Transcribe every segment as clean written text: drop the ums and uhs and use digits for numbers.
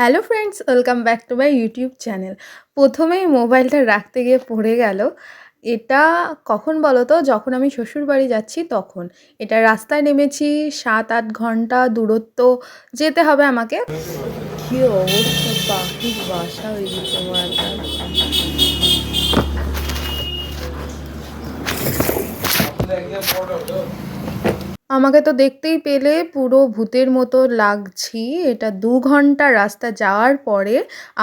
Hello friends, welcome back to my YouTube channel. প্রথমেই মোবাইলটা রাখতে গিয়ে পড়ে গেল। এটা কখন বলো তো? যখন আমি শ্বশুরবাড়ি যাচ্ছি তখন। এটা রাস্তায় নেমেছি, ৭-৮ ঘন্টা দূরত্ব যেতে হবে আমাকে। কী অবস্থা, পাখির বাসা হয়ে গেছে আমার। আমাকে তো দেখতেই পেলে পুরো ভূতের মতো লাগছি। এটা ২ ঘন্টা রাস্তা যাওয়ার পরে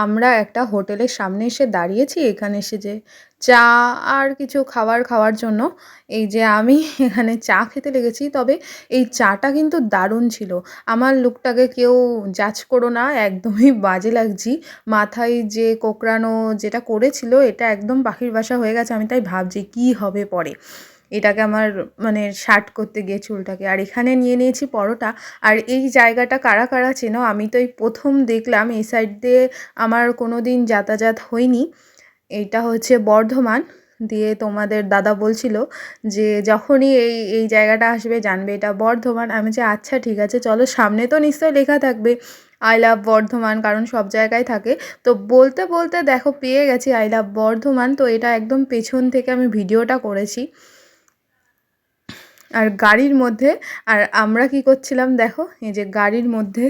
আমরা একটা হোটেলের সামনে এসে দাঁড়িয়েছি। এখানে এসে যে চা আর কিছু খাওয়ার জন্য এই যে আমি এখানে চা খেতে লেগেছি। তবে এই চাটা কিন্তু দারুণ ছিল। আমার লুকটাকে কেউ জাজ করো না, একদমই বাজে লাগছি। মাথায় যে কোঁকড়ানো যেটা করেছিল এটা একদম পাখির বাসা হয়ে গেছে। আমি তাই ভাবছি কী হবে পরে। এটাকে আমার মানে শার্ট করতে গিয়ে চুলটাকে। আর এখানে নিয়ে নিয়েছি পরোটা। আর এই জায়গাটা কারা কারা চেনো? আমি তো এই প্রথম দেখলাম, এই সাইড দিয়ে আমার কোনো দিন যাতায়াত হয়নি। এইটা হচ্ছে বর্ধমান। দিয়ে তোমাদের দাদা বলছিল যে যখনই এই জায়গাটা আসবে জানবে এটা বর্ধমান। আমি যে আচ্ছা ঠিক আছে, চলো। সামনে তো নিশ্চয়ই লেখা থাকবে আই লাভ বর্ধমান, কারণ সব জায়গায় থাকে। তো বলতে বলতে দেখো পেয়ে গেছি আই লাভ বর্ধমান। তো এটা একদম পেছন থেকে আমি ভিডিওটা করেছি আর গাড়ির মধ্যে। আর আমরা কি করছিলাম দেখো, এই যে গাড়ির মধ্যে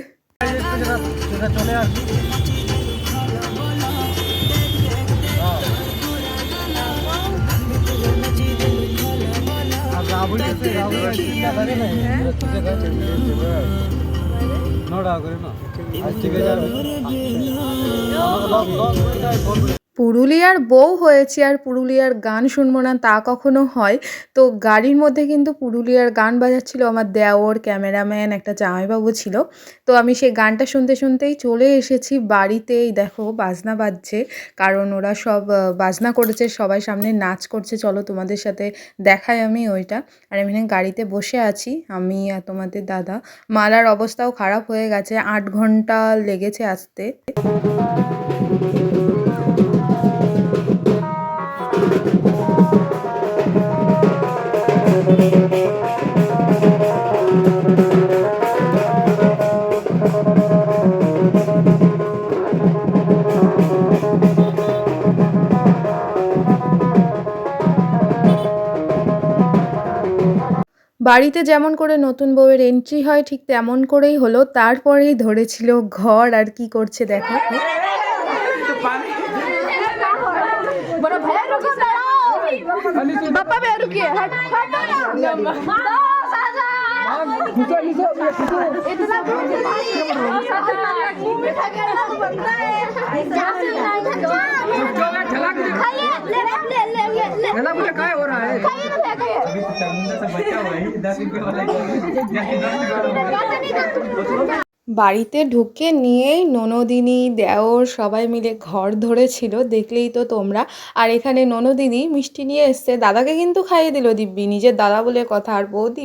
পুরুলিয়ার বউ হয়েছি আর পুরুলিয়ার গান শুনবো না তা কখনো হয়? তো গাড়ির মধ্যে কিন্তু পুরুলিয়ার গান বাজাচ্ছিল আমার দেওর, ক্যামেরাম্যান, একটা জামাইবাবু ছিল। তো আমি সেই গানটা শুনতে শুনতেই চলে এসেছি বাড়িতেই। দেখো বাজনা বাজছে, কারণ ওরা সব বাজনা করেছে, সবাই সামনে নাচ করছে। চলো তোমাদের সাথে দেখাই আমি ওইটা। আর আমি এখানে গাড়িতে বসে আছি, আমি আর তোমাদের দাদা। মালার অবস্থাও খারাপ হয়ে গেছে, ৮ ঘন্টা লেগেছে আসতে। বাড়িতে যেমন করে নতুন বউয়ের এন্ট্রি হয় ঠিক তেমন করেই হলো। তারপরেই ধরেছিল ঘর। আর কি করছে দেখো। मुझे काय हो रहा है अभी तो चामुंडा से बच्चा हुआ है 10 रुपए वाला বাড়িতে ঢুকে নিয়েই ননদিনী, দেওর সবাই মিলে ঘর ধরেছিল, দেখলেই তো তোমরা। আর এখানে ননদিনী মিষ্টি নিয়ে এসছে, দাদাকে কিন্তু খাইয়ে দিল দিব্যি, নিজের দাদা বলে কথা। আর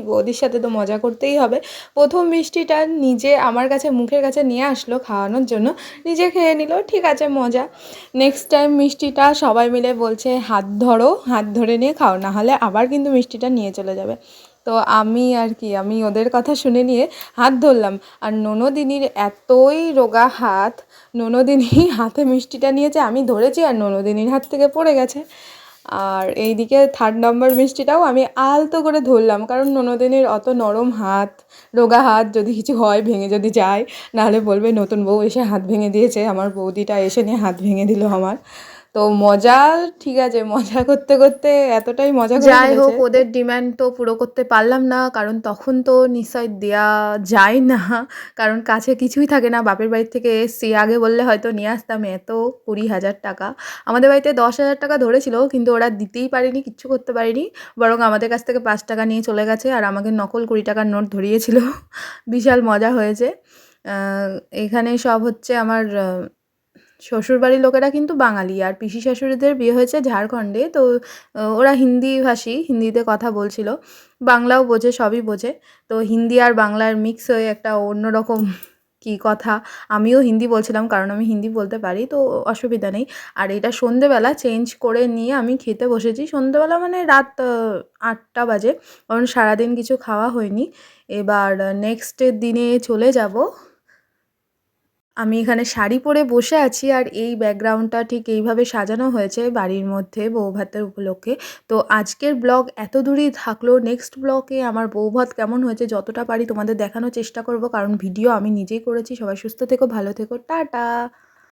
বৌদির সাথে তো মজা করতেই হবে। প্রথম মিষ্টিটা নিজে আমার কাছে মুখের কাছে নিয়ে আসলো খাওয়ানোর জন্য, নিজে খেয়ে নিল, ঠিক আছে মজা। নেক্সট টাইম মিষ্টিটা সবাই মিলে বলছে হাত ধরো, হাত ধরে নিয়ে খাও, না হলে আবার কিন্তু মিষ্টিটা নিয়ে চলে যাবে। তো আমি ওদের কথা শুনে নিয়ে হাত ধরলাম। আর ননদিনীর এতই রোগা হাত, ননদিনী হাতে মিষ্টিটা নিয়েছে, আমি ধরেছি আর ননদিনীর হাত থেকে পড়ে গেছে। আর এইদিকে 3rd নম্বর মিষ্টিটাও আমি আলতো করে ধরলাম, কারণ ননদিনীর অত নরম হাত, রোগা হাত, যদি কিছু হয় ভেঙে যদি যায়, নাহলে বলবে নতুন বউ এসে হাত ভেঙে দিয়েছে। আমার বৌদিটা এসে নিয়ে হাত ভেঙে দিল আমার। তো মজা, ঠিক আছে, মজা করতে করতে এতটাই মজা করে যাই হোক, ওদের ডিমান্ড তো পুরো করতে পারলাম না, কারণ তখন তো নিশ্চয় দেয়া যায় না, কারণ কাছে কিছুই থাকে না। বাপের বাড়ির থেকে এসছি, আগে বললে হয়তো নিয়ে আসতাম। এত 20,000 টাকা, আমাদের বাড়িতে 10,000 টাকা ধরেছিল, কিন্তু ওরা দিতেই পারেনি, কিচ্ছু করতে পারেনি। বরং আমাদের কাছ থেকে 5 টাকা নিয়ে চলে গেছে, আর আমাকে নকল 20 টাকার নোট ধরিয়েছিল। বিশাল মজা হয়েছে। এখানে সব হচ্ছে আমার শ্বশুরবাড়ির লোকেরা কিন্তু বাঙালি, আর পিসি শাশুড়িদের বিয়ে হয়েছে ঝাড়খণ্ডে। তো ওরা হিন্দিভাষী, হিন্দিতে কথা বলছিল, বাংলাও বোঝে, সবই বোঝে। তো হিন্দি আর বাংলার মিক্স হয়ে একটা অন্যরকম কি কথা। আমিও হিন্দি বলছিলাম, কারণ আমি হিন্দি বলতে পারি, তো অসুবিধা নেই। আর এটা সন্ধেবেলা চেঞ্জ করে নিয়ে আমি খেতে বসেছি। সন্ধেবেলা মানে রাত 8টা বাজে, কারণ সারাদিন কিছু খাওয়া হয়নি। এবার নেক্সট দিনে চলে যাব আমি এখানে শাড়ি পরে বসে আছি আর এই ব্যাকগ্রাউন্ডটা ঠিক এইভাবে সাজানো হয়েছে বাড়ির মধ্যে বৌভাতের উপলক্ষে। তো আজকের ব্লগ এত দূরেই থাকলো। নেক্সট ব্লগে আমার বৌভাত কেমন হয়েছে যতটা পারি তোমাদের দেখানোর চেষ্টা করব, কারণ ভিডিও আমি নিজেই করেছি। সবাই সুস্থ থেকো, ভালো থেকো, টাটা।